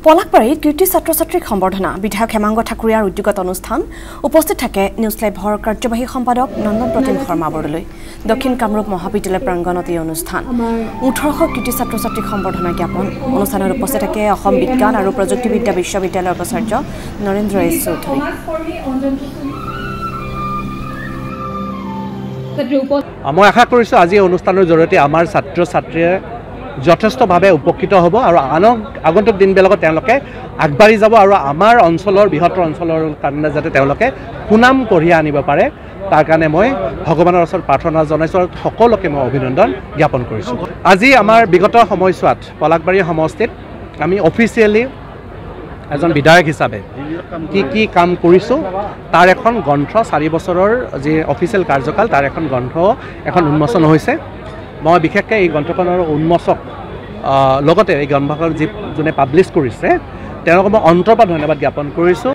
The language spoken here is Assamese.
পলাকবাৰীত কীৰ্তি ছাত্ৰ ছাত্ৰীক সম্বৰ্ধনা বিধায়ক হেমাংগ ঠাকুৰীয়াৰ উদ্যোগত অনুষ্ঠান উপস্থিত থাকে নিউজ লাইভৰ কাৰ্যবাহী সম্পাদক নন্দন প্ৰতিম শৰ্মা বৰদলৈ দক্ষিণ কামৰূপ মহাবিদ্যালয় প্ৰাংগণত এই অনুষ্ঠান 1800 কীৰ্তি ছাত্ৰ ছাত্ৰীক সম্বৰ্ধনা জ্ঞাপন অনুষ্ঠানত উপস্থিত থাকে অসম বিজ্ঞান আৰু প্ৰযুক্তিবিদ্যা বিশ্ববিদ্যালয়ৰ উপাচাৰ্য নৰেন্দ্ৰ এছ চৌধুৰী মই আশা কৰিছোঁ আজি অনুষ্ঠানৰ জৰিয়তে আমাৰ ছাত্ৰ ছাত্ৰীয়ে যথেষ্টভাৱে উপকৃত হ'ব আৰু আগন্তুক দিনবিলাকত তেওঁলোকে আগবাঢ়ি যাব আৰু আমাৰ অঞ্চলৰ বৃহত্তৰ অঞ্চলৰ কাৰণে যাতে তেওঁলোকে সুনাম কঢ়িয়াই আনিব পাৰে তাৰ কাৰণে মই ভগৱানৰ ওচৰত প্ৰাৰ্থনা জনাইছোঁ আৰু সকলোকে মই অভিনন্দন জ্ঞাপন কৰিছোঁ। আজি আমাৰ বিগত সময়ছোৱাত পলাকবাৰী সমষ্টিত আমি অফিচিয়েলি এজন বিধায়ক হিচাপে কি কাম কৰিছোঁ তাৰ এখন গ্ৰন্থ 4 বছৰৰ যি অফিচিয়েল কাৰ্যকাল তাৰ এখন গ্ৰন্থ এখন উন্মোচন হৈছে। মই বিশেষকৈ এই গ্ৰন্থখনৰ উন্মোচক লগতে এই গ্ৰন্থখন যোনে পাব্লিছ কৰিছে তেওঁলোকক মই অন্তৰৰ পৰা ধন্যবাদ জ্ঞাপন কৰিছোঁ।